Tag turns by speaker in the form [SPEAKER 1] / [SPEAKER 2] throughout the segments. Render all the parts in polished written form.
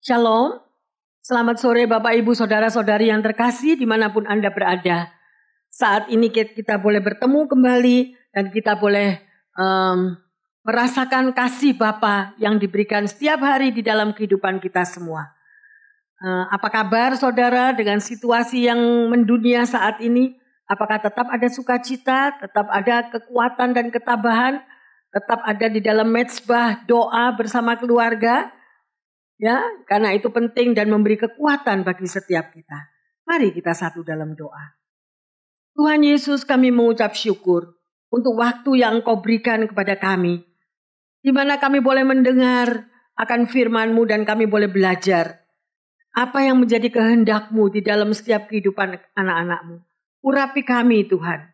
[SPEAKER 1] Shalom, selamat sore Bapak Ibu Saudara-saudari yang terkasih dimanapun Anda berada. Saat ini kita boleh bertemu kembali dan kita boleh merasakan kasih Bapa yang diberikan setiap hari di dalam kehidupan kita semua. Apa kabar saudara dengan situasi yang mendunia saat ini? Apakah tetap ada sukacita, tetap ada kekuatan dan ketabahan, tetap ada di dalam mezbah doa bersama keluarga? Ya, karena itu penting dan memberi kekuatan bagi setiap kita. Mari kita satu dalam doa. Tuhan Yesus, kami mengucap syukur untuk waktu yang Engkau berikan kepada kami, di mana kami boleh mendengar akan firman-Mu dan kami boleh belajar apa yang menjadi kehendak-Mu di dalam setiap kehidupan anak-anak-Mu. Urapi kami Tuhan,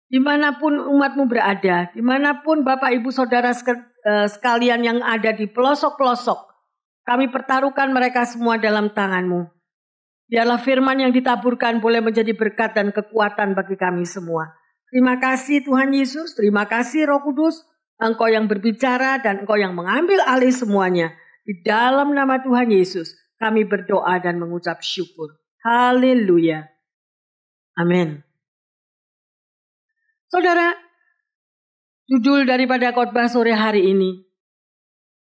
[SPEAKER 1] dimanapun umat-Mu berada, dimanapun Bapak Ibu Saudara sekalian yang ada di pelosok-pelosok, kami pertaruhkan mereka semua dalam tangan-Mu. Biarlah firman yang ditaburkan boleh menjadi berkat dan kekuatan bagi kami semua. Terima kasih Tuhan Yesus, terima kasih Roh Kudus, Engkau yang berbicara dan Engkau yang mengambil alih semuanya. Di dalam nama Tuhan Yesus, kami berdoa dan mengucap syukur. Haleluya. Amin. Saudara, judul daripada khotbah sore hari ini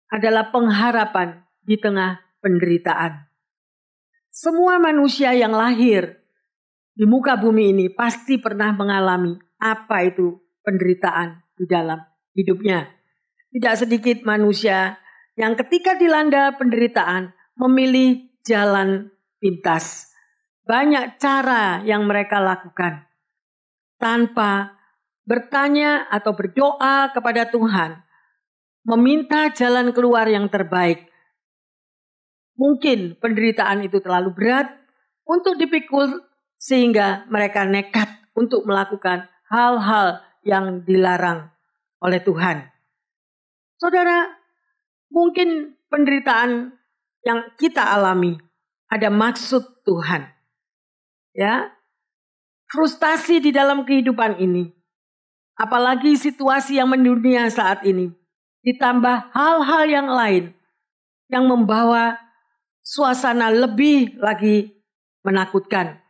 [SPEAKER 1] adalah pengharapan di tengah penderitaan. Semua manusia yang lahir di muka bumi ini pasti pernah mengalami apa itu penderitaan di dalam hidupnya. Tidak sedikit manusia yang ketika dilanda penderitaan memilih jalan pintas. Banyak cara yang mereka lakukan tanpa bertanya atau berdoa kepada Tuhan, meminta jalan keluar yang terbaik. Mungkin penderitaan itu terlalu berat untuk dipikul sehingga mereka nekat untuk melakukan hal-hal yang dilarang oleh Tuhan. Saudara, mungkin penderitaan yang kita alami ada maksud Tuhan. Ya, frustasi di dalam kehidupan ini, apalagi situasi yang mendunia saat ini, ditambah hal-hal yang lain yang membawa suasana lebih lagi menakutkan.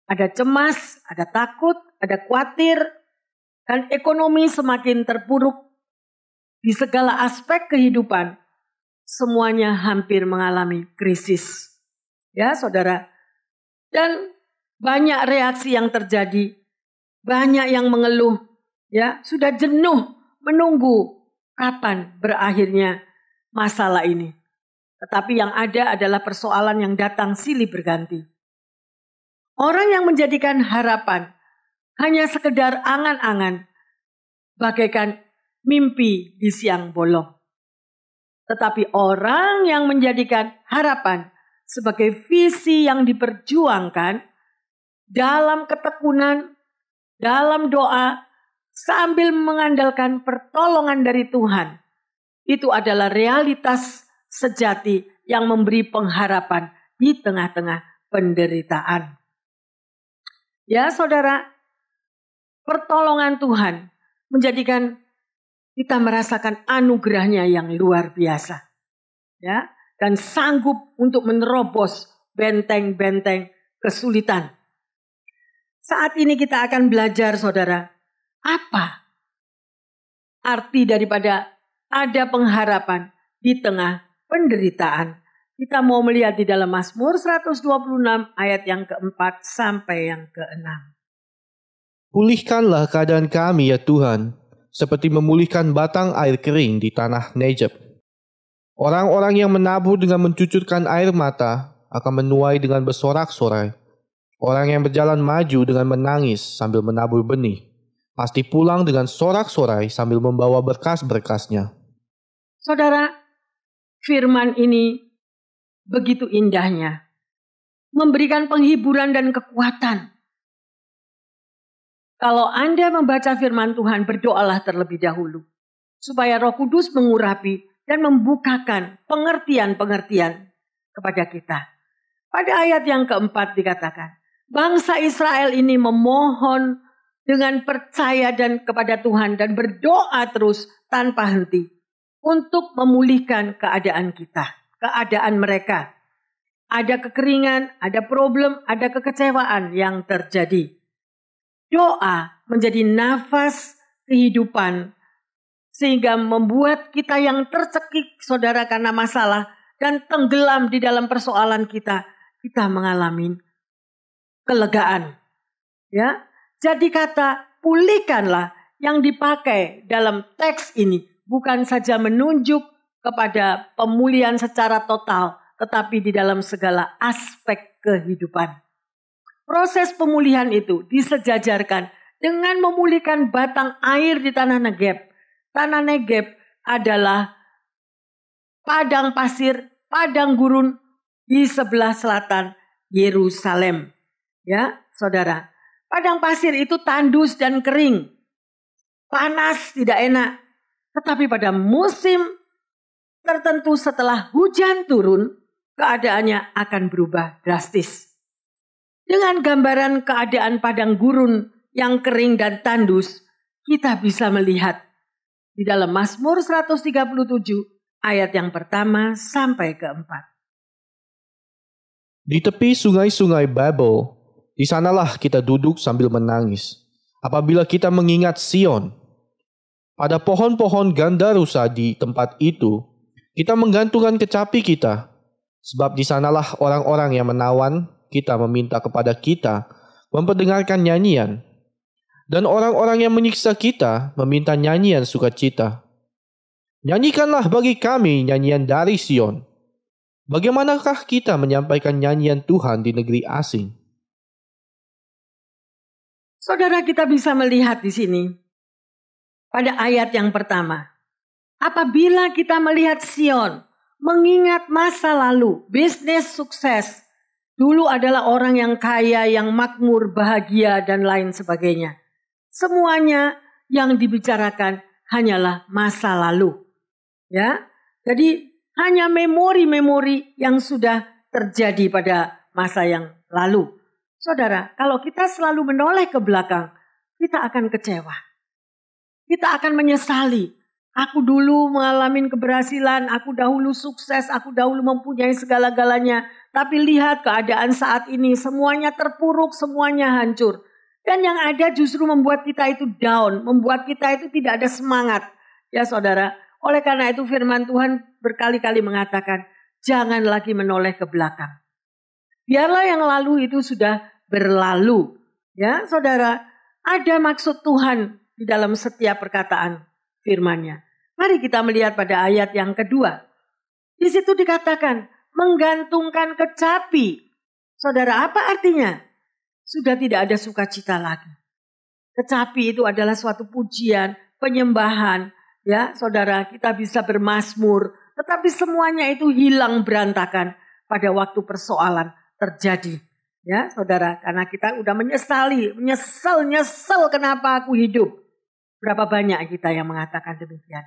[SPEAKER 1] Ada cemas, ada takut, ada khawatir, dan ekonomi semakin terpuruk. Di segala aspek kehidupan, semuanya hampir mengalami krisis. Ya saudara, dan banyak reaksi yang terjadi, banyak yang mengeluh, ya sudah jenuh menunggu kapan berakhirnya masalah ini. Tetapi yang ada adalah persoalan yang datang silih berganti. Orang yang menjadikan harapan hanya sekedar angan-angan, bagaikan mimpi di siang bolong. Tetapi orang yang menjadikan harapan sebagai visi yang diperjuangkan dalam ketekunan, dalam doa, sambil mengandalkan pertolongan dari Tuhan, itu adalah realitas sejati yang memberi pengharapan di tengah-tengah penderitaan. Ya saudara, pertolongan Tuhan menjadikan kita merasakan anugerahnya yang luar biasa. Ya, dan sanggup untuk menerobos benteng-benteng kesulitan. Saat ini kita akan belajar saudara, apa arti daripada ada pengharapan di tengah penderitaan. Kita mau melihat di dalam Mazmur 126 ayat yang keempat sampai yang keenam.
[SPEAKER 2] Pulihkanlah keadaan kami ya Tuhan, seperti memulihkan batang air kering di tanah Negeb. Orang-orang yang menabur dengan mencucurkan air mata akan menuai dengan bersorak-sorai. Orang yang berjalan maju dengan menangis sambil menabur benih, pasti pulang dengan sorak-sorai sambil membawa berkas-berkasnya.
[SPEAKER 1] Saudara, firman ini begitu indahnya, memberikan penghiburan dan kekuatan. Kalau Anda membaca firman Tuhan, berdoalah terlebih dahulu, supaya Roh Kudus mengurapi dan membukakan pengertian-pengertian kepada kita. Pada ayat yang keempat dikatakan, bangsa Israel ini memohon dengan percaya dan kepada Tuhan dan berdoa terus tanpa henti untuk memulihkan keadaan kita, keadaan mereka. ada kekeringan, ada problem, ada kekecewaan yang terjadi. Doa menjadi nafas kehidupan sehingga membuat kita yang tercekik, saudara, karena masalah dan tenggelam di dalam persoalan kita mengalami kelegaan. Ya, jadi kata pulihkanlah yang dipakai dalam teks ini bukan saja menunjuk kepada pemulihan secara total, tetapi di dalam segala aspek kehidupan. Proses pemulihan itu disejajarkan dengan memulihkan batang air di tanah Negeb. Tanah Negeb adalah padang pasir, padang gurun di sebelah selatan Yerusalem. Ya, saudara. Padang pasir itu tandus dan kering. Panas, tidak enak. Tetapi pada musim tertentu setelah hujan turun, keadaannya akan berubah drastis. Dengan gambaran keadaan padang gurun yang kering dan tandus, kita bisa melihat di dalam Mazmur 137 ayat yang pertama sampai keempat.
[SPEAKER 2] Di tepi sungai-sungai Babel, di sanalah kita duduk sambil menangis. Apabila kita mengingat Sion, pada pohon-pohon gandarusa di tempat itu, kita menggantungkan kecapi kita. Sebab di sanalah orang-orang yang menawan kita meminta kepada kita memperdengarkan nyanyian. Dan orang-orang yang menyiksa kita meminta nyanyian sukacita. Nyanyikanlah bagi kami nyanyian dari Sion. Bagaimanakah kita menyampaikan nyanyian Tuhan di negeri asing?
[SPEAKER 1] Saudara, kita bisa melihat di sini pada ayat yang pertama. Apabila kita melihat Sion, mengingat masa lalu, bisnis sukses, dulu adalah orang yang kaya, yang makmur, bahagia, dan lain sebagainya. Semuanya yang dibicarakan hanyalah masa lalu. Ya, jadi hanya memori-memori yang sudah terjadi pada masa yang lalu. Saudara, kalau kita selalu menoleh ke belakang, kita akan kecewa. Kita akan menyesali. Aku dulu mengalami keberhasilan, aku dahulu sukses, aku dahulu mempunyai segala-galanya. Tapi lihat keadaan saat ini, semuanya terpuruk, semuanya hancur. Dan yang ada justru membuat kita itu down, membuat kita itu tidak ada semangat. Ya saudara, oleh karena itu firman Tuhan berkali-kali mengatakan, jangan lagi menoleh ke belakang. Biarlah yang lalu itu sudah berlalu. Ya saudara, ada maksud Tuhan di dalam setiap perkataan firman-Nya. Mari kita melihat pada ayat yang kedua. Di situ dikatakan menggantungkan kecapi. Saudara, apa artinya? Sudah tidak ada sukacita lagi. Kecapi itu adalah suatu pujian, penyembahan. Ya, saudara, kita bisa bermazmur, tetapi semuanya itu hilang berantakan pada waktu persoalan terjadi. Ya, saudara, karena kita udah menyesal kenapa aku hidup. Berapa banyak kita yang mengatakan demikian.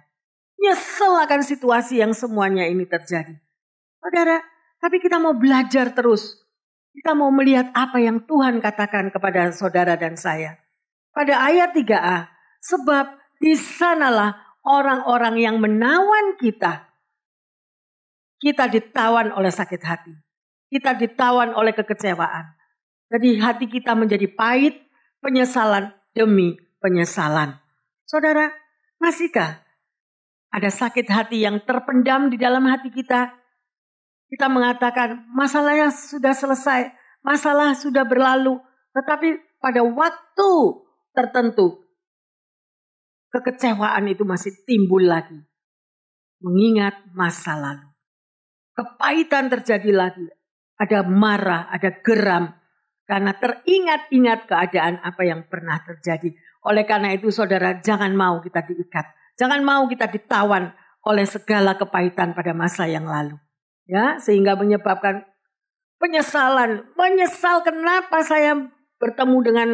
[SPEAKER 1] Nyesel akan situasi yang semuanya ini terjadi. Saudara, tapi kita mau belajar terus. Kita mau melihat apa yang Tuhan katakan kepada saudara dan saya. Pada ayat 3a, sebab di sanalah orang-orang yang menawan kita. Kita ditawan oleh sakit hati. Kita ditawan oleh kekecewaan. Jadi hati kita menjadi pahit, penyesalan demi penyesalan. Saudara, masihkah ada sakit hati yang terpendam di dalam hati kita? Kita mengatakan masalahnya sudah selesai, masalah sudah berlalu. Tetapi pada waktu tertentu, kekecewaan itu masih timbul lagi. Mengingat masa lalu. Kepahitan terjadi lagi. Ada marah, ada geram. Karena teringat-ingat keadaan apa yang pernah terjadi. Oleh karena itu saudara, jangan mau kita diikat. Jangan mau kita ditawan oleh segala kepahitan pada masa yang lalu. Ya, sehingga menyebabkan penyesalan. Menyesal kenapa saya bertemu dengan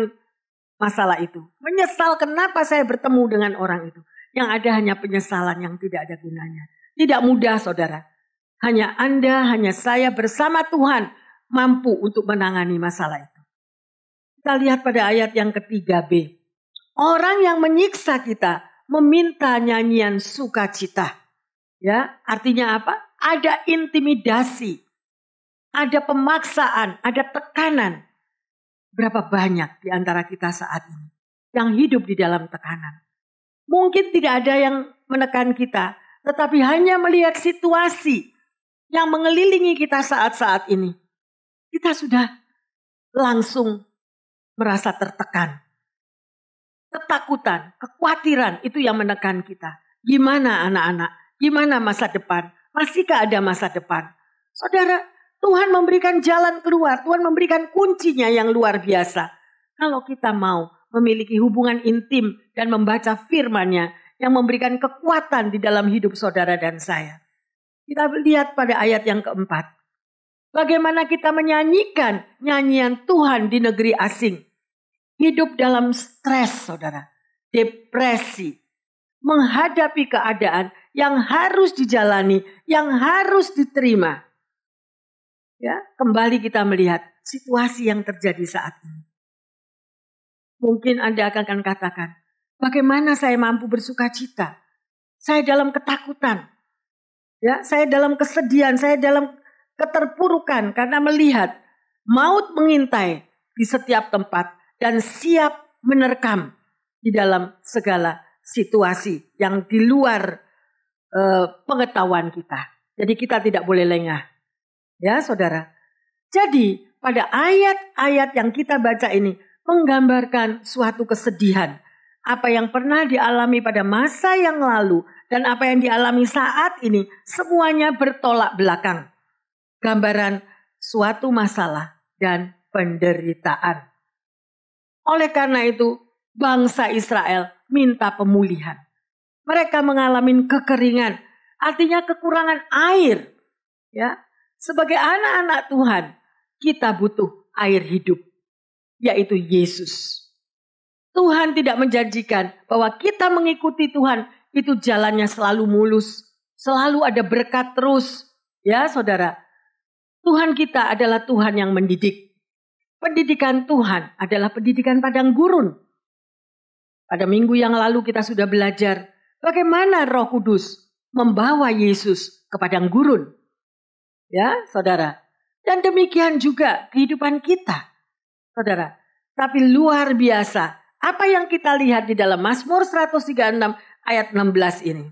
[SPEAKER 1] masalah itu. Menyesal kenapa saya bertemu dengan orang itu. Yang ada hanya penyesalan yang tidak ada gunanya. Tidak mudah saudara. Hanya Anda, hanya saya bersama Tuhan mampu untuk menangani masalah itu. Kita lihat pada ayat yang ke-3b. Orang yang menyiksa kita meminta nyanyian sukacita. Ya, artinya apa? Ada intimidasi. ada pemaksaan, ada tekanan. Berapa banyak di antara kita saat ini yang hidup di dalam tekanan. Mungkin tidak ada yang menekan kita, tetapi hanya melihat situasi yang mengelilingi kita saat-saat ini. Kita sudah langsung merasa tertekan. Ketakutan, kekhawatiran itu yang menekan kita. Gimana anak-anak? Gimana masa depan? Masihkah ada masa depan? Saudara, Tuhan memberikan jalan keluar. Tuhan memberikan kuncinya yang luar biasa. Kalau kita mau memiliki hubungan intim dan membaca firman-Nya yang memberikan kekuatan di dalam hidup saudara dan saya. Kita lihat pada ayat yang keempat. Bagaimana kita menyanyikan nyanyian Tuhan di negeri asing. Hidup dalam stres, saudara. Depresi. Menghadapi keadaan yang harus dijalani, yang harus diterima. Ya, kembali kita melihat situasi yang terjadi saat ini. Mungkin Anda akan katakan, bagaimana saya mampu bersuka cita? Saya dalam ketakutan. Ya, saya dalam kesedihan, saya dalam keterpurukan karena melihat maut mengintai di setiap tempat dan siap menerkam di dalam segala situasi yang di luar pengetahuan kita. Jadi kita tidak boleh lengah. Ya saudara. Jadi pada ayat-ayat yang kita baca ini menggambarkan suatu kesedihan. Apa yang pernah dialami pada masa yang lalu dan apa yang dialami saat ini semuanya bertolak belakang. Gambaran suatu masalah dan penderitaan. Oleh karena itu bangsa Israel minta pemulihan. Mereka mengalami kekeringan, artinya kekurangan air. Ya, sebagai anak-anak Tuhan, kita butuh air hidup, yaitu Yesus. Tuhan tidak menjanjikan bahwa kita mengikuti Tuhan itu jalannya selalu mulus, selalu ada berkat terus. Ya, saudara. Tuhan kita adalah Tuhan yang mendidik. Pendidikan Tuhan adalah pendidikan padang gurun. Pada minggu yang lalu kita sudah belajar bagaimana Roh Kudus membawa Yesus ke padang gurun. Ya, saudara. Dan demikian juga kehidupan kita. Saudara. Tapi luar biasa. Apa yang kita lihat di dalam Mazmur 136 ayat 16 ini.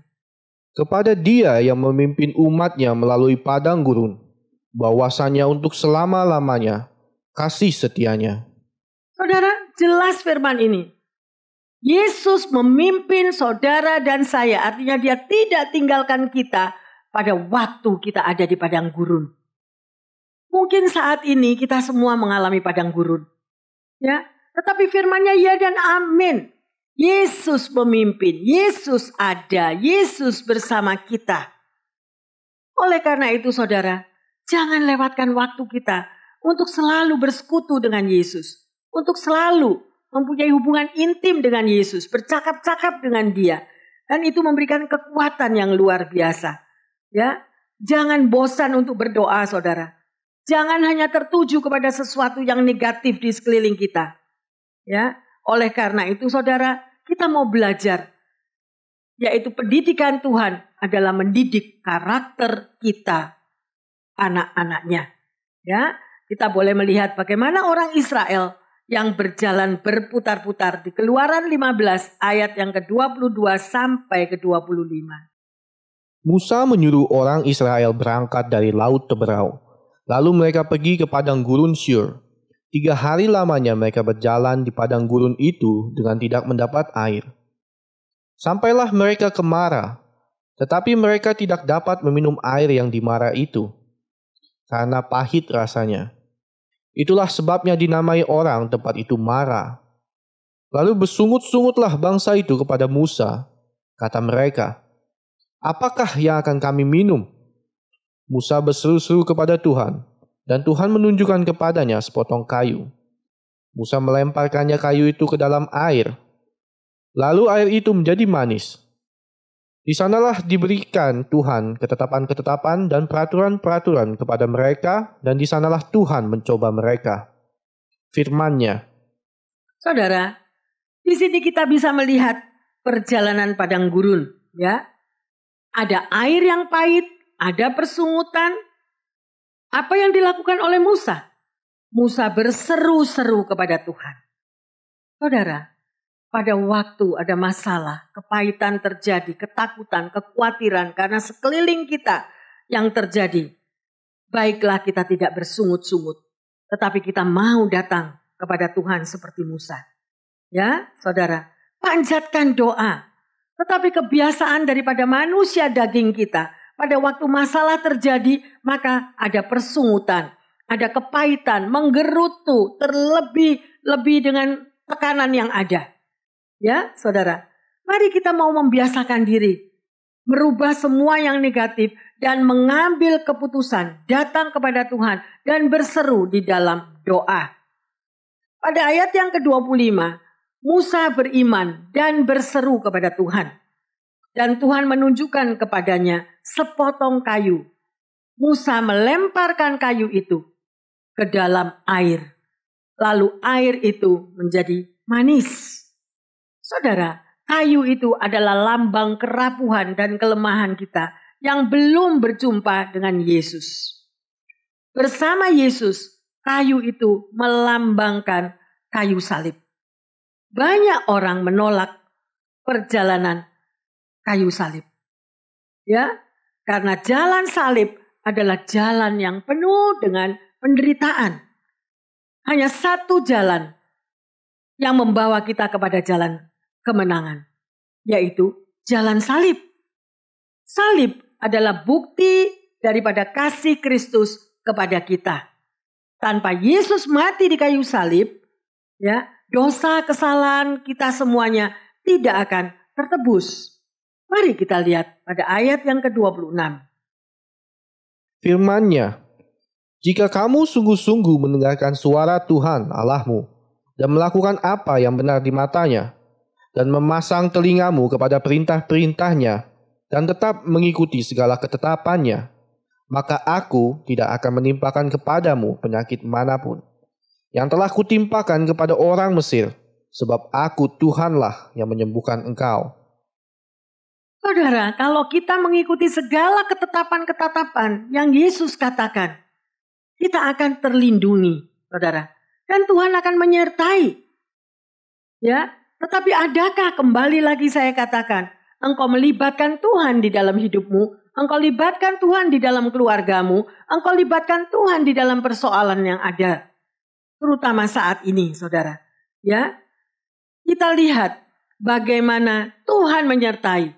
[SPEAKER 2] Kepada Dia yang memimpin umat-Nya melalui padang gurun, bahwasanya untuk selama-lamanya kasih setianya.
[SPEAKER 1] Saudara, jelas firman ini. Yesus memimpin saudara dan saya, artinya Dia tidak tinggalkan kita pada waktu kita ada di padang gurun. Mungkin saat ini kita semua mengalami padang gurun. Ya, tetapi firman-Nya ya dan amin. Yesus memimpin, Yesus ada, Yesus bersama kita. Oleh karena itu saudara, jangan lewatkan waktu kita untuk selalu bersekutu dengan Yesus. Untuk selalu mempunyai hubungan intim dengan Yesus. Bercakap-cakap dengan Dia. Dan itu memberikan kekuatan yang luar biasa. Ya, jangan bosan untuk berdoa saudara. Jangan hanya tertuju kepada sesuatu yang negatif di sekeliling kita. Ya, oleh karena itu saudara, kita mau belajar. Yaitu pendidikan Tuhan adalah mendidik karakter kita. Anak-anaknya. Ya, kita boleh melihat bagaimana orang Israel yang berjalan berputar-putar di Keluaran 15 ayat yang ke-22 sampai ke-25.
[SPEAKER 2] Musa menyuruh orang Israel berangkat dari Laut Teberau. Lalu mereka pergi ke padang gurun Syur. 3 hari lamanya mereka berjalan di padang gurun itu dengan tidak mendapat air. Sampailah mereka ke Mara, tetapi mereka tidak dapat meminum air yang di Mara itu, karena pahit rasanya. Itulah sebabnya dinamai orang tempat itu Mara. Lalu bersungut-sungutlah bangsa itu kepada Musa. Kata mereka, apakah yang akan kami minum? Musa berseru-seru kepada Tuhan, dan Tuhan menunjukkan kepadanya sepotong kayu. Musa melemparkannya kayu itu ke dalam air. Lalu air itu menjadi manis. Di sanalah diberikan Tuhan ketetapan-ketetapan dan peraturan-peraturan kepada mereka, dan di sanalah Tuhan mencoba mereka. Firman-Nya.
[SPEAKER 1] Saudara, di sini kita bisa melihat perjalanan padang gurun, ya. Ada air yang pahit, ada persungutan, Apa yang dilakukan oleh Musa? Musa berseru-seru kepada Tuhan. Saudara, pada waktu ada masalah, kepahitan terjadi, ketakutan, kekhawatiran karena sekeliling kita yang terjadi, baiklah kita tidak bersungut-sungut, tetapi kita mau datang kepada Tuhan seperti Musa. Ya, saudara, panjatkan doa. Tetapi kebiasaan daripada manusia daging kita, pada waktu masalah terjadi, maka ada persungutan, ada kepahitan, menggerutu, terlebih dengan tekanan yang ada. Ya, saudara, mari kita mau membiasakan diri, merubah semua yang negatif dan mengambil keputusan, datang kepada Tuhan dan berseru di dalam doa. Pada ayat yang ke-25, Musa beriman dan berseru kepada Tuhan. Dan Tuhan menunjukkan kepadanya sepotong kayu. Musa melemparkan kayu itu ke dalam air. Lalu air itu menjadi manis. Saudara, kayu itu adalah lambang kerapuhan dan kelemahan kita yang belum berjumpa dengan Yesus. Bersama Yesus, kayu itu melambangkan kayu salib. Banyak orang menolak perjalanan kayu salib. Ya, karena jalan salib adalah jalan yang penuh dengan penderitaan. Hanya satu jalan yang membawa kita kepada jalan kemenangan, yaitu jalan salib. Salib adalah bukti daripada kasih Kristus kepada kita. Tanpa Yesus mati di kayu salib, ya, dosa kesalahan kita semuanya tidak akan tertebus. Mari kita lihat pada ayat yang ke-26.
[SPEAKER 2] Firman-Nya, jika kamu sungguh-sungguh mendengarkan suara Tuhan Allahmu dan melakukan apa yang benar di matanya dan memasang telingamu kepada perintah-perintahnya dan tetap mengikuti segala ketetapannya, maka aku tidak akan menimpakan kepadamu penyakit manapun yang telah kutimpakan kepada orang Mesir, sebab aku Tuhanlah yang menyembuhkan engkau.
[SPEAKER 1] Saudara, kalau kita mengikuti segala ketetapan-ketetapan yang Yesus katakan, kita akan terlindungi, saudara. Dan Tuhan akan menyertai. Ya, tetapi adakah, kembali lagi saya katakan, engkau melibatkan Tuhan di dalam hidupmu, engkau libatkan Tuhan di dalam keluargamu, engkau libatkan Tuhan di dalam persoalan yang ada. Terutama saat ini, saudara. Ya, kita lihat bagaimana Tuhan menyertai.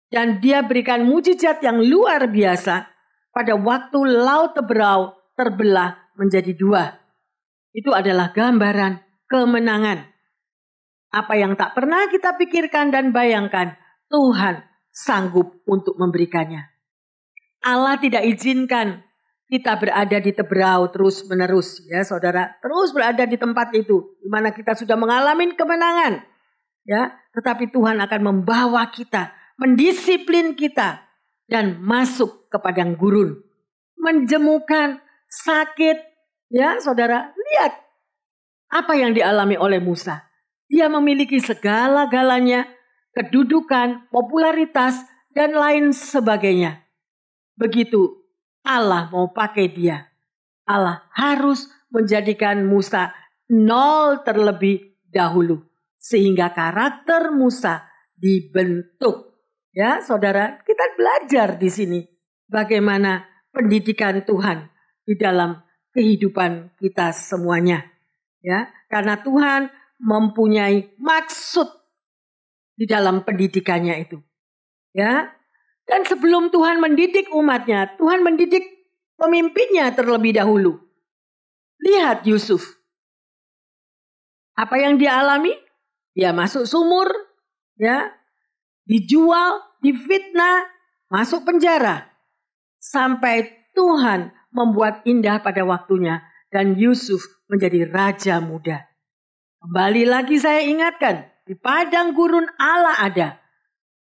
[SPEAKER 1] Dan dia berikan mujizat yang luar biasa pada waktu Laut Teberau terbelah menjadi dua. Itu adalah gambaran kemenangan. Apa yang tak pernah kita pikirkan dan bayangkan, Tuhan sanggup untuk memberikannya. Allah tidak izinkan kita berada di Teberau terus menerus, ya saudara, terus berada di tempat itu, di mana kita sudah mengalami kemenangan, ya. Tetapi Tuhan akan membawa kita, mendisiplin kita, dan masuk ke padang gurun, menjemukan, sakit, ya saudara. Lihat apa yang dialami oleh Musa. Dia memiliki segala-galanya, kedudukan, popularitas, dan lain sebagainya. Begitu Allah mau pakai dia, Allah harus menjadikan Musa nol terlebih dahulu, sehingga karakter Musa dibentuk. Ya, saudara, kita belajar di sini bagaimana pendidikan Tuhan di dalam kehidupan kita semuanya. Ya, karena Tuhan mempunyai maksud di dalam pendidikannya itu. Ya, dan sebelum Tuhan mendidik umatnya, Tuhan mendidik pemimpinnya terlebih dahulu. Lihat Yusuf. Apa yang dia alami? Dia masuk sumur, ya, dijual, difitnah, masuk penjara. Sampai Tuhan membuat indah pada waktunya dan Yusuf menjadi raja muda. Kembali lagi saya ingatkan, di padang gurun Allah ada.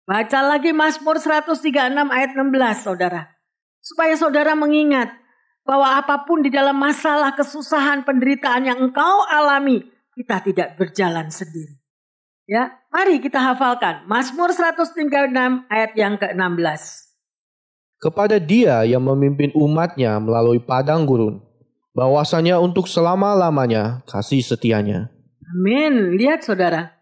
[SPEAKER 1] Baca lagi Mazmur 136 ayat 16, saudara. Supaya saudara mengingat bahwa apapun di dalam masalah, kesusahan, penderitaan yang engkau alami, kita tidak berjalan sendiri. Ya, mari kita hafalkan Mazmur 136 ayat yang ke-16.
[SPEAKER 2] kepada Dia yang memimpin umatnya melalui padang gurun, bahwasanya untuk selama-lamanya kasih setianya.
[SPEAKER 1] Amin. Lihat saudara.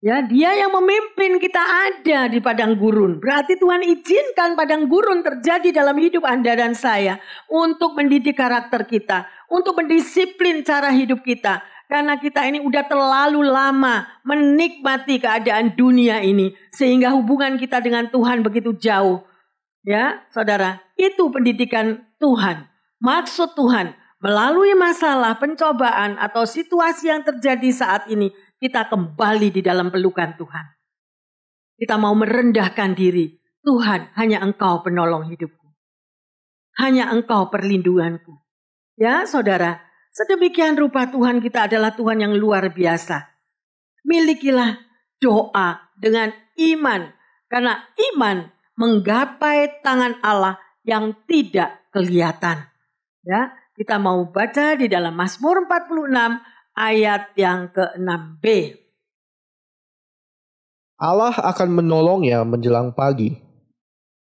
[SPEAKER 1] Ya, Dia yang memimpin kita ada di padang gurun. Berarti Tuhan izinkan padang gurun terjadi dalam hidup Anda dan saya untuk mendidik karakter kita, untuk mendisiplin cara hidup kita. Karena kita ini udah terlalu lama menikmati keadaan dunia ini sehingga hubungan kita dengan Tuhan begitu jauh. Ya, saudara, itu pendidikan Tuhan. Maksud Tuhan melalui masalah, pencobaan atau situasi yang terjadi saat ini, kita kembali di dalam pelukan Tuhan. Kita mau merendahkan diri. Tuhan, hanya Engkau penolong hidupku. Hanya Engkau perlindunganku. Ya saudara, sedemikian rupa Tuhan kita adalah Tuhan yang luar biasa. Milikilah doa dengan iman. Karena iman menggapai tangan Allah yang tidak kelihatan. Ya, kita mau baca di dalam Mazmur 46 ayat yang ke-6b.
[SPEAKER 2] Allah akan menolongnya menjelang pagi.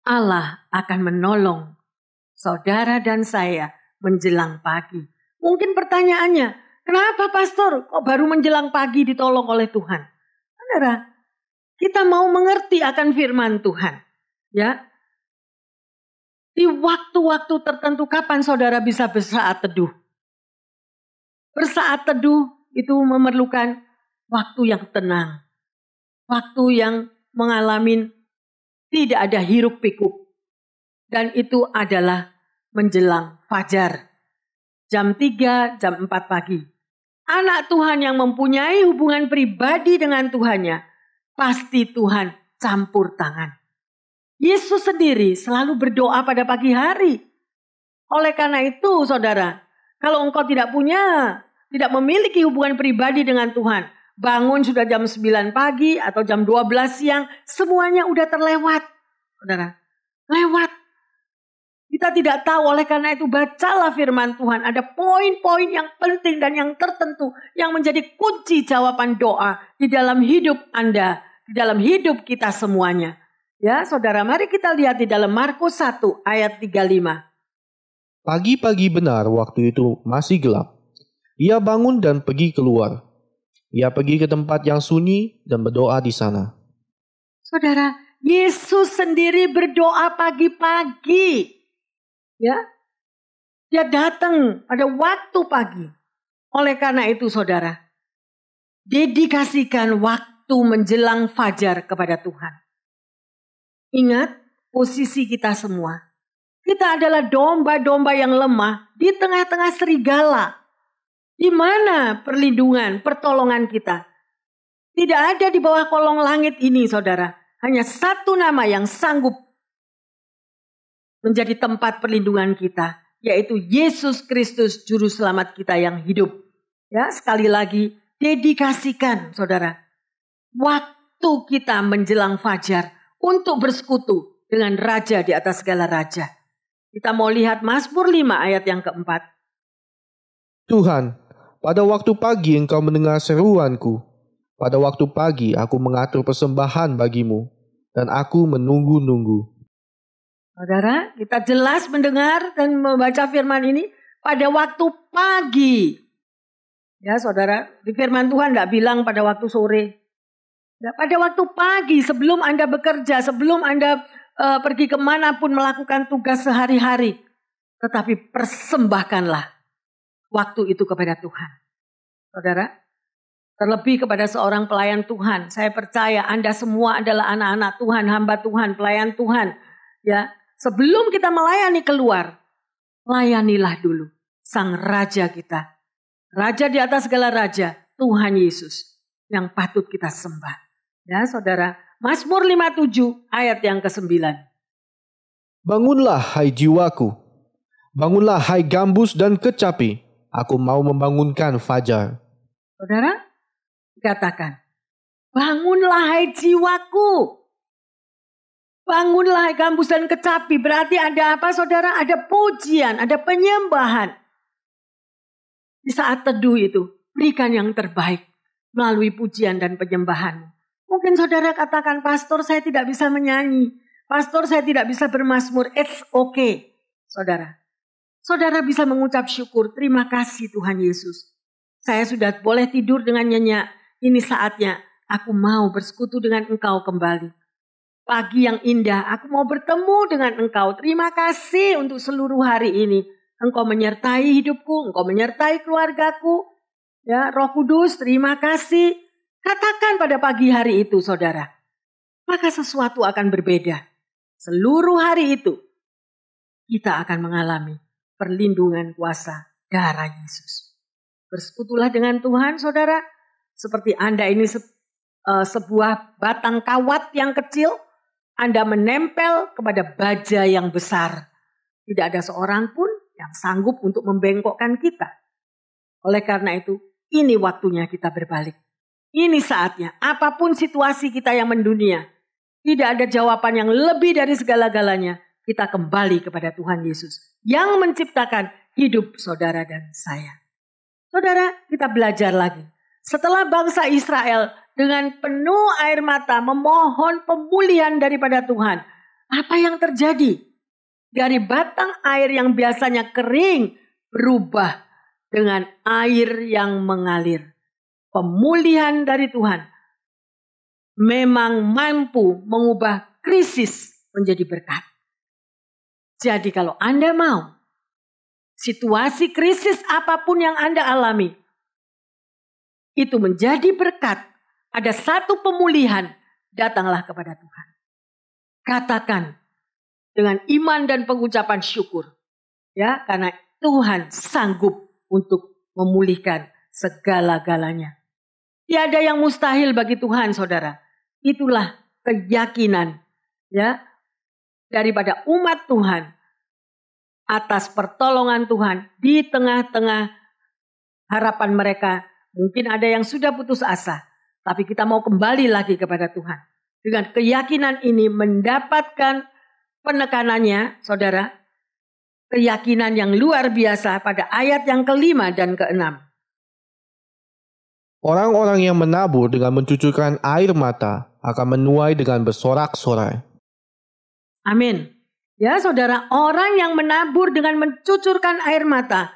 [SPEAKER 1] Allah akan menolong saudara dan saya menjelang pagi. Mungkin pertanyaannya, kenapa pastor kok baru menjelang pagi ditolong oleh Tuhan? Saudara, kita mau mengerti akan firman Tuhan. Ya, di waktu-waktu tertentu kapan saudara bisa bersaat teduh? Bersaat teduh itu memerlukan waktu yang tenang. Waktu yang mengalami tidak ada hiruk pikuk. Dan itu adalah menjelang fajar. Jam 3, jam 4 pagi. Anak Tuhan yang mempunyai hubungan pribadi dengan Tuhannya, pasti Tuhan campur tangan. Yesus sendiri selalu berdoa pada pagi hari. Oleh karena itu saudara, kalau engkau tidak memiliki hubungan pribadi dengan Tuhan, bangun sudah jam 9 pagi atau jam 12 siang, semuanya udah terlewat. Saudara, lewat. Kita tidak tahu, oleh karena itu bacalah firman Tuhan. Ada poin-poin yang penting dan yang tertentu yang menjadi kunci jawaban doa di dalam hidup Anda, di dalam hidup kita semuanya. Ya saudara, mari kita lihat di dalam Markus 1 ayat 35.
[SPEAKER 2] Pagi-pagi benar waktu itu masih gelap. Ia bangun dan pergi keluar. Ia pergi ke tempat yang sunyi dan berdoa di sana.
[SPEAKER 1] Saudara, Yesus sendiri berdoa pagi-pagi. Ya, Dia datang pada waktu pagi. Oleh karena itu saudara, dedikasikan waktu menjelang fajar kepada Tuhan. Ingat posisi kita semua. Kita adalah domba-domba yang lemah di tengah-tengah serigala. Di mana perlindungan, pertolongan kita? Tidak ada di bawah kolong langit ini saudara. Hanya satu nama yang sanggup menjadi tempat perlindungan kita. Yaitu Yesus Kristus Juru Selamat kita yang hidup. Ya, sekali lagi dedikasikan saudara. Waktu kita menjelang fajar untuk bersekutu dengan Raja di atas segala raja. Kita mau lihat Mazmur 5 ayat yang keempat.
[SPEAKER 2] Tuhan, pada waktu pagi Engkau mendengar seruanku. Pada waktu pagi aku mengatur persembahan bagimu, dan aku menunggu-nunggu.
[SPEAKER 1] Saudara, kita jelas mendengar dan membaca firman ini pada waktu pagi. Ya saudara, di firman Tuhan tidak bilang pada waktu sore. Ya, pada waktu pagi sebelum Anda bekerja, sebelum Anda pergi kemanapun melakukan tugas sehari-hari. Tetapi persembahkanlah waktu itu kepada Tuhan. Saudara, terlebih kepada seorang pelayan Tuhan. Saya percaya Anda semua adalah anak-anak Tuhan, hamba Tuhan, pelayan Tuhan. Ya, sebelum kita melayani keluar, layanilah dulu Sang Raja kita. Raja di atas segala raja, Tuhan Yesus yang patut kita sembah. Ya saudara, Mazmur 57 ayat yang ke-9.
[SPEAKER 2] Bangunlah hai jiwaku, bangunlah hai gambus dan kecapi, aku mau membangunkan fajar.
[SPEAKER 1] Saudara, katakan, bangunlah hai jiwaku. Bangunlah hai gambus dan kecapi. Berarti ada apa saudara? Ada pujian, ada penyembahan. Di saat teduh itu, berikan yang terbaik melalui pujian dan penyembahan. Mungkin saudara katakan, pastor saya tidak bisa menyanyi. Pastor, saya tidak bisa bermazmur. It's okay, saudara. Saudara bisa mengucap syukur, terima kasih Tuhan Yesus. Saya sudah boleh tidur dengan nyenyak. Ini saatnya aku mau bersekutu dengan Engkau kembali. Pagi yang indah, aku mau bertemu dengan Engkau. Terima kasih untuk seluruh hari ini. Engkau menyertai hidupku, Engkau menyertai keluargaku. Ya, Roh Kudus, terima kasih. Katakan pada pagi hari itu, saudara. Maka sesuatu akan berbeda. Seluruh hari itu, kita akan mengalami perlindungan kuasa darah Yesus. Bersekutulah dengan Tuhan, saudara. Seperti Anda ini sebuah batang kawat yang kecil, Anda menempel kepada baja yang besar. Tidak ada seorang pun yang sanggup untuk membengkokkan kita. Oleh karena itu, ini waktunya kita berbalik. Ini saatnya, apapun situasi kita yang mendunia, tidak ada jawaban yang lebih dari segala-galanya. Kita kembali kepada Tuhan Yesus yang menciptakan hidup saudara dan saya. Saudara, kita belajar lagi. Setelah bangsa Israel dengan penuh air mata memohon pemulihan daripada Tuhan, apa yang terjadi? Dari batang air yang biasanya kering berubah dengan air yang mengalir. Pemulihan dari Tuhan memang mampu mengubah krisis menjadi berkat. Jadi kalau Anda mau, situasi krisis apapun yang Anda alami, itu menjadi berkat, ada satu pemulihan, datanglah kepada Tuhan. Katakan dengan iman dan pengucapan syukur. Ya, karena Tuhan sanggup untuk memulihkan segala-galanya. Tiada yang mustahil bagi Tuhan, saudara. Itulah keyakinan, ya, daripada umat Tuhan atas pertolongan Tuhan di tengah-tengah harapan mereka. Mungkin ada yang sudah putus asa, tapi kita mau kembali lagi kepada Tuhan. Dengan keyakinan ini mendapatkan penekanannya, saudara, keyakinan yang luar biasa pada ayat yang ke-5 dan ke-6.
[SPEAKER 2] Orang-orang yang menabur dengan mencucurkan air mata akan menuai dengan bersorak-sorai.
[SPEAKER 1] Amin. Ya saudara, orang yang menabur dengan mencucurkan air mata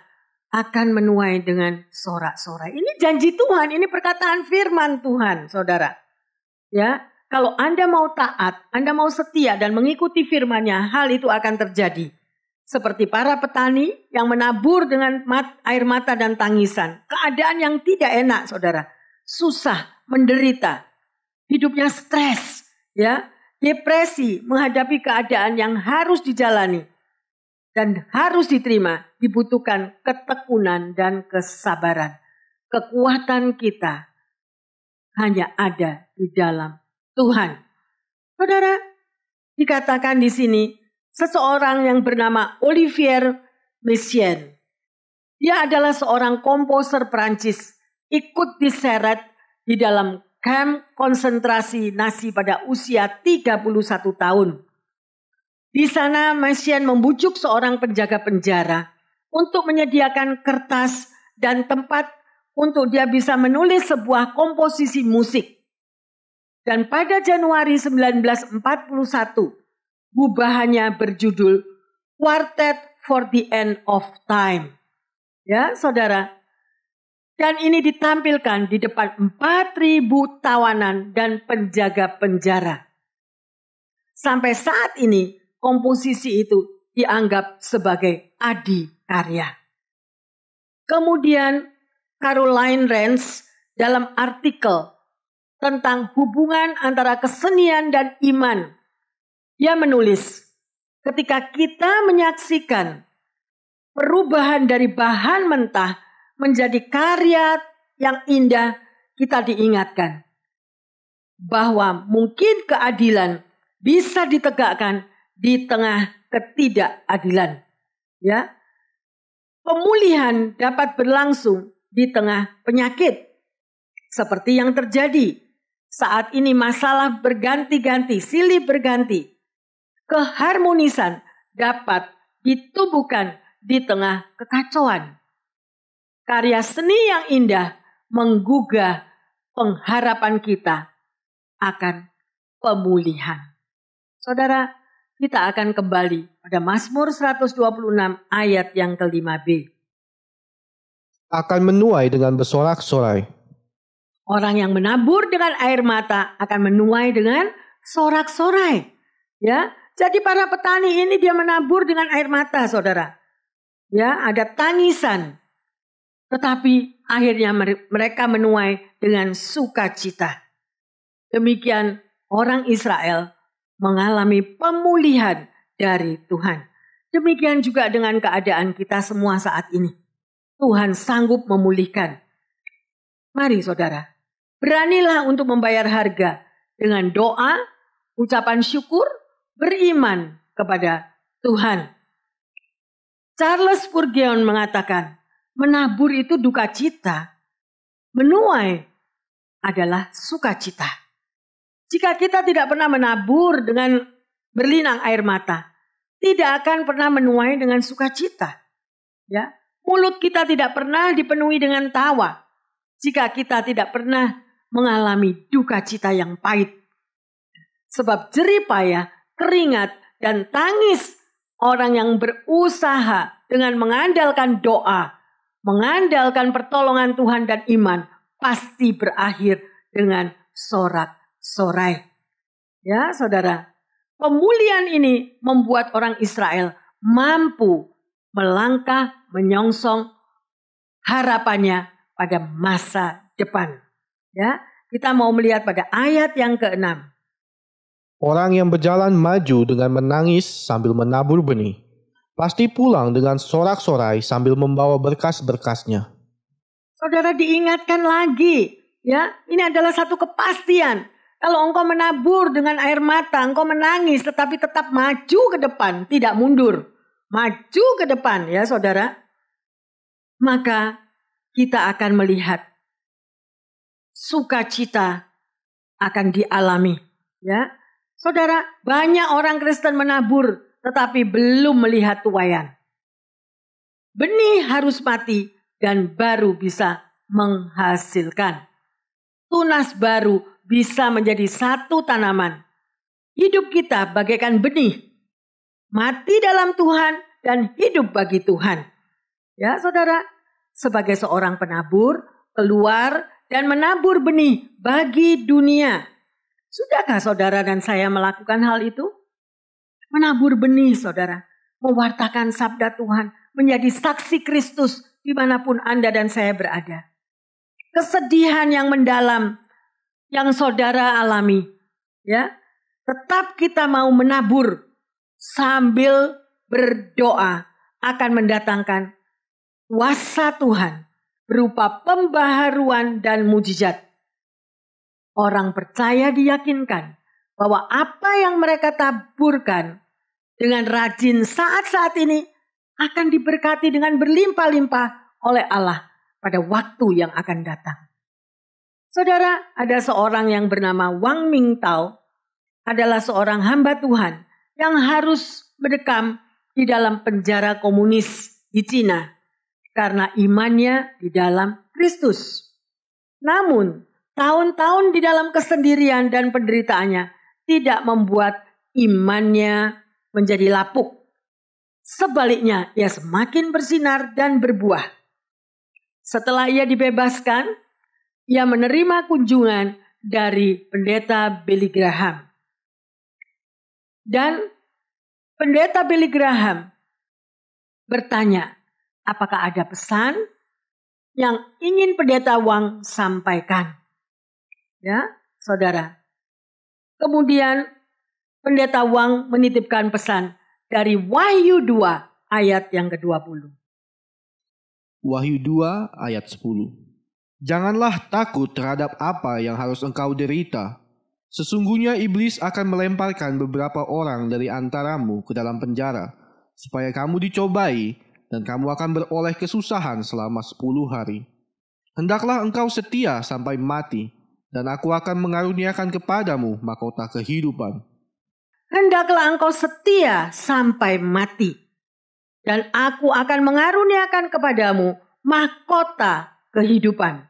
[SPEAKER 1] akan menuai dengan sorak-sorai. Ini janji Tuhan, ini perkataan firman Tuhan, saudara. Ya, kalau Anda mau taat, Anda mau setia dan mengikuti firman-Nya, hal itu akan terjadi. Seperti para petani yang menabur dengan air mata dan tangisan. Keadaan yang tidak enak, saudara. Susah, menderita. Hidupnya stres, ya, depresi, menghadapi keadaan yang harus dijalani. Dan harus diterima, dibutuhkan ketekunan dan kesabaran. Kekuatan kita hanya ada di dalam Tuhan. Saudara, dikatakan di sini, seseorang yang bernama Olivier Messiaen. Dia adalah seorang komposer Prancis, ikut diseret di dalam kamp konsentrasi Nazi pada usia 31 tahun. Di sana Messiaen membujuk seorang penjaga penjara untuk menyediakan kertas dan tempat untuk dia bisa menulis sebuah komposisi musik. Dan pada Januari 1941, gubahannya berjudul Quartet for the End of Time. Ya, saudara. Dan ini ditampilkan di depan 4.000 tawanan dan penjaga penjara. Sampai saat ini, komposisi itu dianggap sebagai adikarya. Kemudian, Caroline Renz dalam artikel tentang hubungan antara kesenian dan iman, dia menulis, ketika kita menyaksikan perubahan dari bahan mentah menjadi karya yang indah, kita diingatkan bahwa mungkin keadilan bisa ditegakkan di tengah ketidakadilan. Ya, pemulihan dapat berlangsung di tengah penyakit, seperti yang terjadi saat ini. Masalah berganti-ganti, silih berganti. Keharmonisan dapat ditubuhkan di tengah kekacauan. Karya seni yang indah menggugah pengharapan kita akan pemulihan. Saudara, kita akan kembali pada Mazmur 126 ayat yang ke-5b.
[SPEAKER 2] Akan menuai dengan bersorak-sorai.
[SPEAKER 1] Orang yang menabur dengan air mata akan menuai dengan sorak-sorai. Ya, jadi para petani ini dia menabur dengan air mata, saudara. Ya, ada tangisan. Tetapi akhirnya mereka menuai dengan sukacita. Demikian orang Israel mengalami pemulihan dari Tuhan. Demikian juga dengan keadaan kita semua saat ini. Tuhan sanggup memulihkan. Mari saudara, beranilah untuk membayar harga dengan doa, ucapan syukur, beriman kepada Tuhan. Charles Spurgeon mengatakan, menabur itu duka cita, menuai adalah sukacita. Jika kita tidak pernah menabur dengan berlinang air mata, tidak akan pernah menuai dengan sukacita. Ya, mulut kita tidak pernah dipenuhi dengan tawa jika kita tidak pernah mengalami duka cita yang pahit. Sebab jerih payah, keringat, dan tangis orang yang berusaha dengan mengandalkan doa, mengandalkan pertolongan Tuhan dan iman, pasti berakhir dengan sorak-sorai. Ya, saudara, pemulihan ini membuat orang Israel mampu melangkah menyongsong harapannya pada masa depan. Ya, kita mau melihat pada ayat yang ke-6.
[SPEAKER 2] Orang yang berjalan maju dengan menangis sambil menabur benih, pasti pulang dengan sorak-sorai sambil membawa berkas-berkasnya.
[SPEAKER 1] Saudara diingatkan lagi, ya, ini adalah satu kepastian. Kalau engkau menabur dengan air mata, engkau menangis tetapi tetap maju ke depan, tidak mundur. Maju ke depan ya saudara. Maka kita akan melihat sukacita akan dialami. Ya, saudara, banyak orang Kristen menabur tetapi belum melihat tuaian. Benih harus mati dan baru bisa menghasilkan. Tunas baru bisa menjadi satu tanaman. Hidup kita bagaikan benih. Mati dalam Tuhan dan hidup bagi Tuhan. Ya saudara, sebagai seorang penabur, keluar dan menabur benih bagi dunia. Sudahkah saudara dan saya melakukan hal itu? Menabur benih saudara, mewartakan sabda Tuhan, menjadi saksi Kristus dimanapun Anda dan saya berada. Kesedihan yang mendalam yang saudara alami, ya, tetap kita mau menabur sambil berdoa akan mendatangkan kuasa Tuhan berupa pembaharuan dan mujizat. Orang percaya diyakinkan bahwa apa yang mereka taburkan dengan rajin saat-saat ini akan diberkati dengan berlimpah-limpah oleh Allah pada waktu yang akan datang. Saudara, ada seorang yang bernama Wang Mingtao, adalah seorang hamba Tuhan yang harus mendekam di dalam penjara komunis di Cina karena imannya di dalam Kristus. Namun, tahun-tahun di dalam kesendirian dan penderitaannya tidak membuat imannya menjadi lapuk. Sebaliknya, ia semakin bersinar dan berbuah. Setelah ia dibebaskan, ia menerima kunjungan dari pendeta Billy Graham. Dan pendeta Billy Graham bertanya, apakah ada pesan yang ingin pendeta Wang sampaikan? Ya, saudara. Kemudian pendeta Wang menitipkan pesan dari Wahyu 2 ayat yang ke-20.
[SPEAKER 2] Wahyu 2 ayat 10. Janganlah takut terhadap apa yang harus engkau derita. Sesungguhnya iblis akan melemparkan beberapa orang dari antaramu ke dalam penjara, supaya kamu dicobai dan kamu akan beroleh kesusahan selama 10 hari. Hendaklah engkau setia sampai mati, dan aku akan mengaruniakan kepadamu mahkota kehidupan.
[SPEAKER 1] Hendaklah engkau setia sampai mati, dan aku akan mengaruniakan kepadamu mahkota kehidupan.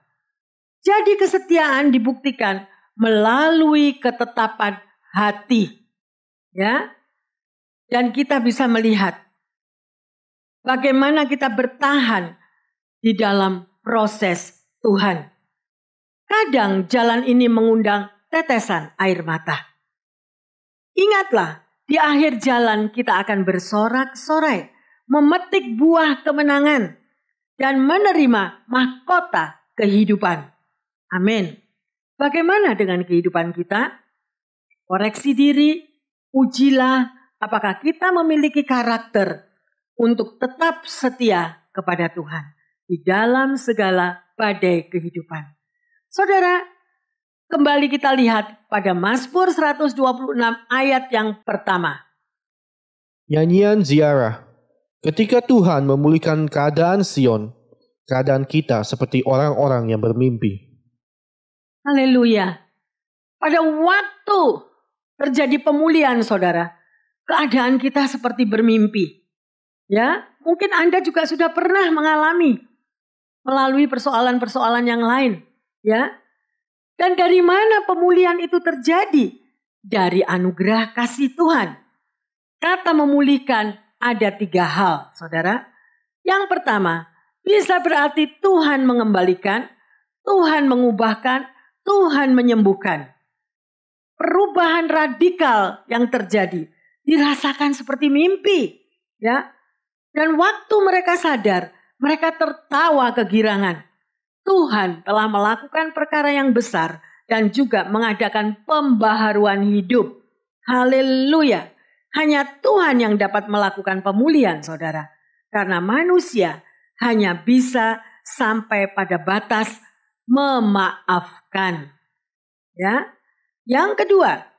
[SPEAKER 1] Jadi kesetiaan dibuktikan melalui ketetapan hati. Ya. Dan kita bisa melihat bagaimana kita bertahan di dalam proses Tuhan. Kadang jalan ini mengundang tetesan air mata. Ingatlah, di akhir jalan kita akan bersorak-sorai, memetik buah kemenangan, dan menerima mahkota kehidupan. Amin. Bagaimana dengan kehidupan kita? Koreksi diri, ujilah apakah kita memiliki karakter untuk tetap setia kepada Tuhan di dalam segala badai kehidupan. Saudara, kembali kita lihat pada Mazmur 126 ayat yang pertama.
[SPEAKER 2] Nyanyian ziarah. Ketika Tuhan memulihkan keadaan Sion, keadaan kita seperti orang-orang yang bermimpi.
[SPEAKER 1] Haleluya. Pada waktu terjadi pemulihan, saudara, keadaan kita seperti bermimpi. Ya, mungkin Anda juga sudah pernah mengalami melalui persoalan-persoalan yang lain, ya. Dan dari mana pemulihan itu terjadi? Dari anugerah kasih Tuhan. Kata memulihkan ada 3 hal, saudara. Yang pertama, bisa berarti Tuhan mengembalikan, Tuhan mengubahkan, Tuhan menyembuhkan. Perubahan radikal yang terjadi dirasakan seperti mimpi, ya. Dan waktu mereka sadar, mereka tertawa kegirangan. Tuhan telah melakukan perkara yang besar dan juga mengadakan pembaharuan hidup. Haleluya. Hanya Tuhan yang dapat melakukan pemulihan, saudara. Karena manusia hanya bisa sampai pada batas memaafkan. Ya. Yang kedua,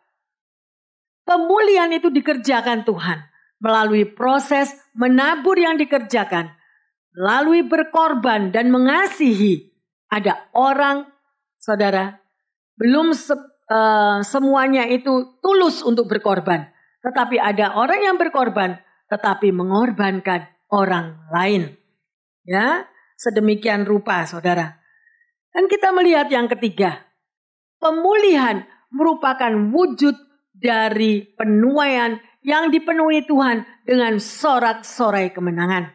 [SPEAKER 1] pemulihan itu dikerjakan Tuhan melalui proses menabur yang dikerjakan, melalui berkorban dan mengasihi. Ada orang, saudara, belum semuanya itu tulus untuk berkorban. Tetapi ada orang yang berkorban, tetapi mengorbankan orang lain. Ya, sedemikian rupa, saudara. Dan kita melihat yang ketiga. Pemulihan merupakan wujud dari penuaian yang dipenuhi Tuhan dengan sorak-sorai kemenangan.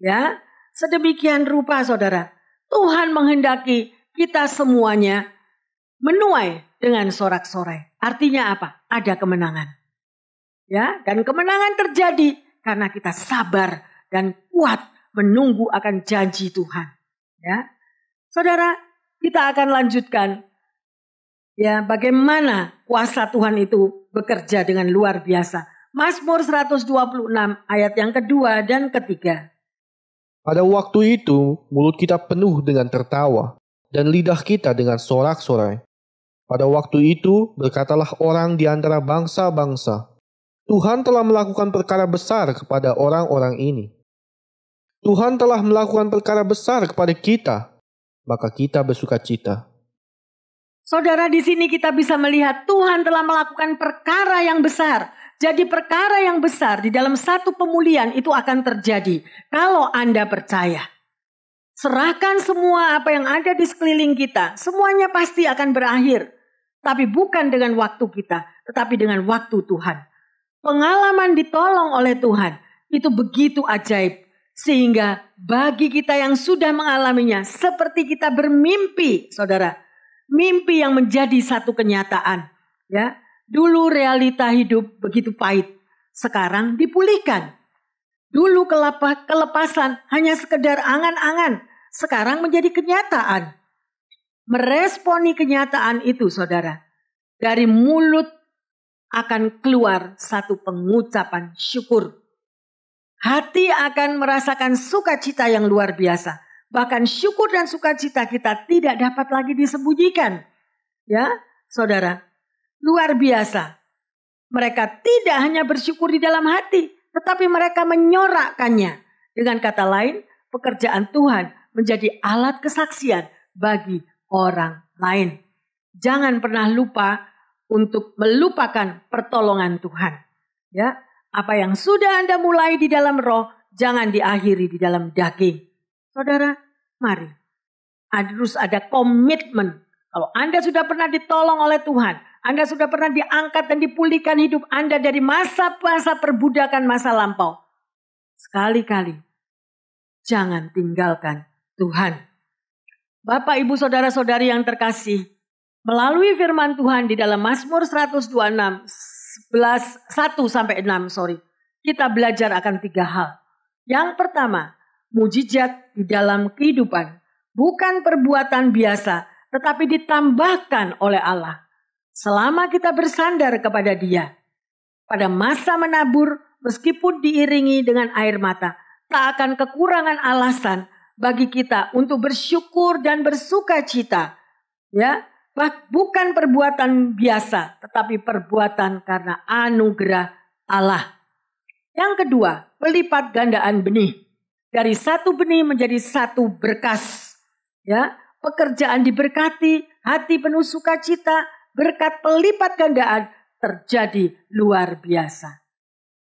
[SPEAKER 1] Ya, sedemikian rupa, saudara. Tuhan menghendaki kita semuanya menuai dengan sorak-sorai. Artinya apa? Ada kemenangan. Ya, dan kemenangan terjadi karena kita sabar dan kuat menunggu akan janji Tuhan. Ya. Saudara, kita akan lanjutkan ya bagaimana kuasa Tuhan itu bekerja dengan luar biasa. Mazmur 126 ayat yang kedua dan ketiga.
[SPEAKER 2] Pada waktu itu, mulut kita penuh dengan tertawa, dan lidah kita dengan sorak-sorai. Pada waktu itu, berkatalah orang di antara bangsa-bangsa, Tuhan telah melakukan perkara besar kepada orang-orang ini. Tuhan telah melakukan perkara besar kepada kita, maka kita bersukacita.
[SPEAKER 1] Saudara, di sini kita bisa melihat Tuhan telah melakukan perkara yang besar. Jadi perkara yang besar di dalam satu pemulihan itu akan terjadi kalau Anda percaya. Serahkan semua apa yang ada di sekeliling kita. Semuanya pasti akan berakhir. Tapi bukan dengan waktu kita, tetapi dengan waktu Tuhan. Pengalaman ditolong oleh Tuhan itu begitu ajaib. Sehingga bagi kita yang sudah mengalaminya seperti kita bermimpi, saudara. Mimpi yang menjadi satu kenyataan. Ya. Dulu realita hidup begitu pahit, sekarang dipulihkan. Dulu kelepasan hanya sekedar angan-angan, sekarang menjadi kenyataan. Meresponi kenyataan itu, saudara, dari mulut akan keluar satu pengucapan syukur. Hati akan merasakan sukacita yang luar biasa. Bahkan syukur dan sukacita kita tidak dapat lagi disembunyikan. Ya, saudara. Luar biasa. Mereka tidak hanya bersyukur di dalam hati, tetapi mereka menyorakkannya. Dengan kata lain, pekerjaan Tuhan menjadi alat kesaksian bagi orang lain. Jangan pernah lupa untuk melupakan pertolongan Tuhan. Ya, apa yang sudah Anda mulai di dalam roh, jangan diakhiri di dalam daging. Saudara, mari. Harus ada komitmen. Kalau Anda sudah pernah ditolong oleh Tuhan, Anda sudah pernah diangkat dan dipulihkan hidup Anda dari masa-masa perbudakan masa lampau. Sekali-kali jangan tinggalkan Tuhan. Bapak, Ibu, Saudara-saudari yang terkasih, melalui firman Tuhan di dalam Mazmur 126, 1-6, kita belajar akan 3 hal. Yang pertama, mujizat di dalam kehidupan bukan perbuatan biasa, tetapi ditambahkan oleh Allah. Selama kita bersandar kepada Dia, pada masa menabur, meskipun diiringi dengan air mata, tak akan kekurangan alasan bagi kita untuk bersyukur dan bersuka cita. Ya, bukan perbuatan biasa, tetapi perbuatan karena anugerah Allah. Yang kedua, pelipat gandaan benih. Dari satu benih menjadi satu berkas. Ya, pekerjaan diberkati, hati penuh sukacita, berkat pelipat gandaan terjadi luar biasa.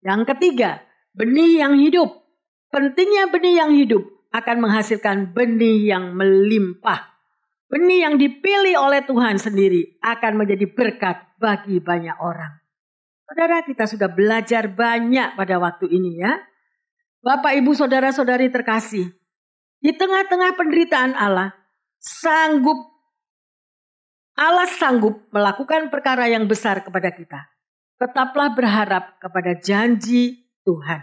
[SPEAKER 1] Yang ketiga, benih yang hidup. Pentingnya benih yang hidup akan menghasilkan benih yang melimpah. Benih yang dipilih oleh Tuhan sendiri akan menjadi berkat bagi banyak orang. Saudara, kita sudah belajar banyak pada waktu ini ya. Bapak, Ibu, Saudara-saudari terkasih. Di tengah-tengah penderitaan Allah sanggup melakukan perkara yang besar kepada kita. Tetaplah berharap kepada janji Tuhan.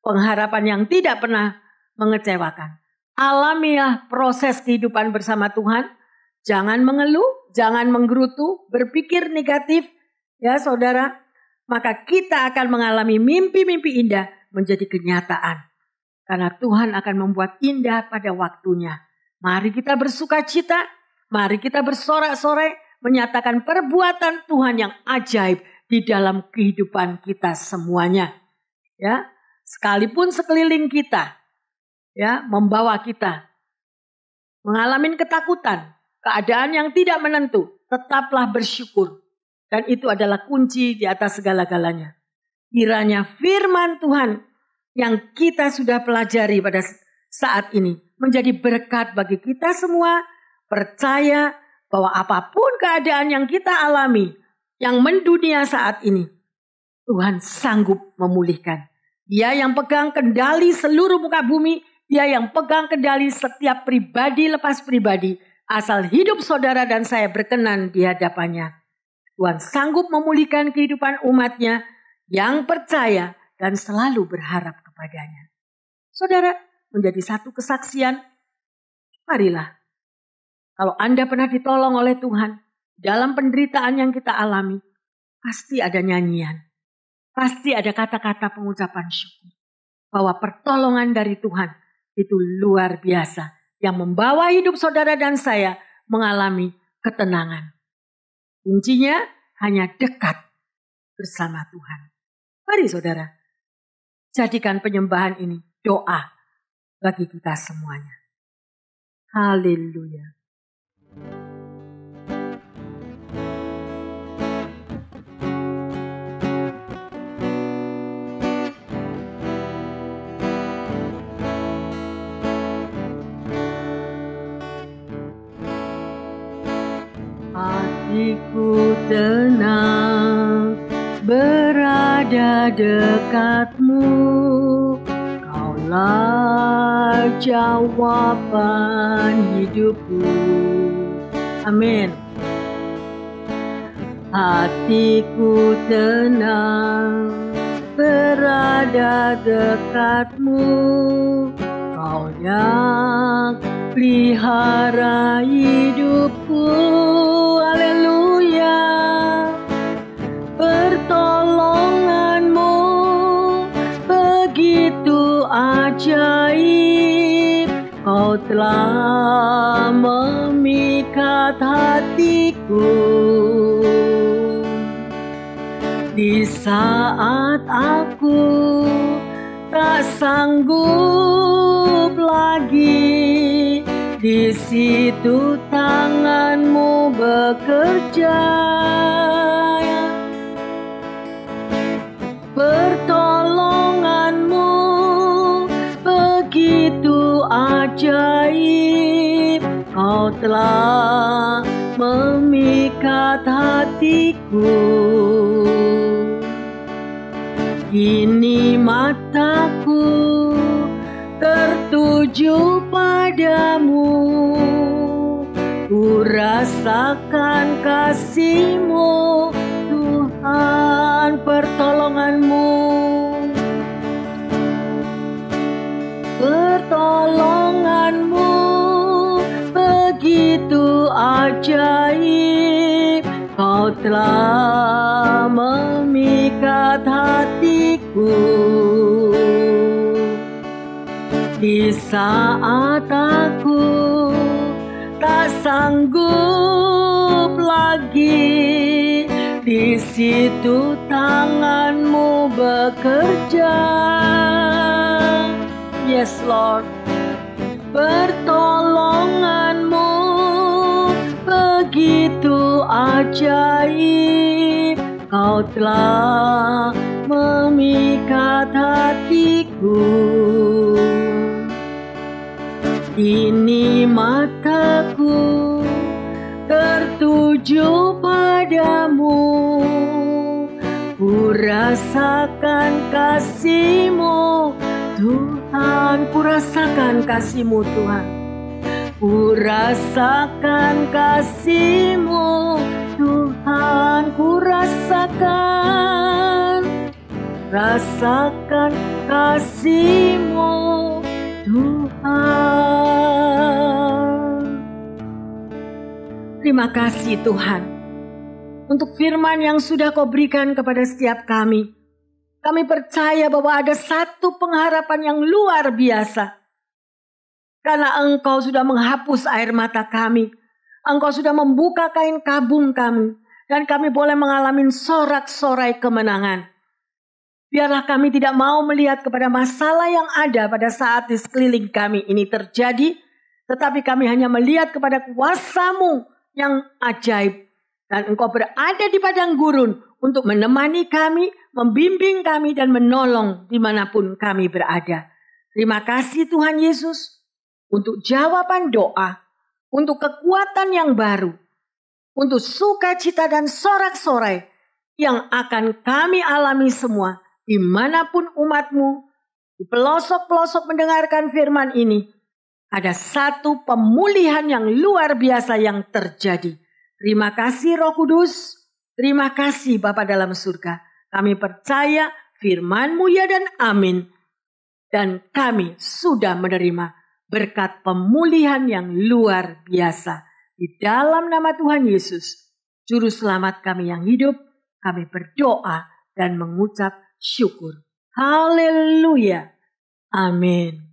[SPEAKER 1] Pengharapan yang tidak pernah mengecewakan. Alamilah proses kehidupan bersama Tuhan. Jangan mengeluh, jangan menggerutu, berpikir negatif. Ya saudara, maka kita akan mengalami mimpi-mimpi indah menjadi kenyataan. Karena Tuhan akan membuat indah pada waktunya. Mari kita bersuka cita. Mari kita bersorak-sorai menyatakan perbuatan Tuhan yang ajaib di dalam kehidupan kita semuanya. Ya, sekalipun sekeliling kita ya membawa kita mengalami ketakutan, keadaan yang tidak menentu, tetaplah bersyukur. Dan itu adalah kunci di atas segala-galanya. Kiranya firman Tuhan yang kita sudah pelajari pada saat ini menjadi berkat bagi kita semua. Percaya bahwa apapun keadaan yang kita alami, yang mendunia saat ini, Tuhan sanggup memulihkan. Dia yang pegang kendali seluruh muka bumi, Dia yang pegang kendali setiap pribadi lepas pribadi, asal hidup saudara dan saya berkenan di hadapannya. Tuhan sanggup memulihkan kehidupan umatnya yang percaya dan selalu berharap kepadanya. Saudara, menjadi satu kesaksian, marilah. Kalau Anda pernah ditolong oleh Tuhan dalam penderitaan yang kita alami, pasti ada nyanyian. Pasti ada kata-kata pengucapan syukur. Bahwa pertolongan dari Tuhan itu luar biasa. Yang membawa hidup saudara dan saya mengalami ketenangan. Kuncinya hanya dekat bersama Tuhan. Mari saudara, jadikan penyembahan ini doa bagi kita semuanya. Haleluya. Hatiku tenang berada dekatmu, Kaulah jawaban hidupku. Amin. Hatiku tenang berada dekatmu, Kau yang pelihara hidupku. Haleluya. Pertolonganmu begitu ajaib, Kau telah memikat hatiku. Di saat aku tak sanggup lagi, di situ tanganmu bekerja. Pertolonganmu begitu ajaib, Kau telah memikat hatiku. hatiku. Kini mataku tertuju padamu, ku rasakan kasih-Mu Tuhan, pertolongan-Mu. Pertolongan-Mu begitu ajaib, Kau telah memikat hatiku. Di saat aku tak sanggup lagi, di situ tangan-Mu bekerja. Yes Lord, pertolongan-Mu begitu ajaib, Kau telah memikat hatiku. Kini mataku tertuju padamu, ku rasakan kasih-Mu Tuhan, ku rasakan kasih-Mu Tuhan. Ku rasakan kasih-Mu Tuhan, ku rasakan kasih-Mu Tuhan. Terima kasih Tuhan untuk firman yang sudah Kau berikan kepada setiap kami. Kami percaya bahwa ada satu pengharapan yang luar biasa. Karena Engkau sudah menghapus air mata kami. Engkau sudah membuka kain kabung kami. Dan kami boleh mengalami sorak-sorai kemenangan. Biarlah kami tidak mau melihat kepada masalah yang ada pada saat di sekeliling kami ini terjadi. Tetapi kami hanya melihat kepada kuasa-Mu yang ajaib. Dan Engkau berada di padang gurun untuk menemani kami, membimbing kami, dan menolong dimanapun kami berada. Terima kasih Tuhan Yesus untuk jawaban doa, untuk kekuatan yang baru, untuk sukacita dan sorak-sorai yang akan kami alami semua dimanapun umat-Mu di pelosok-pelosok mendengarkan firman ini. Ada satu pemulihan yang luar biasa yang terjadi. Terima kasih Roh Kudus, terima kasih Bapa dalam surga. Kami percaya firman-Mu ya dan amin. Dan kami sudah menerima berkat pemulihan yang luar biasa. Di dalam nama Tuhan Yesus, Juru Selamat kami yang hidup, kami berdoa dan mengucap syukur. Haleluya. Amin.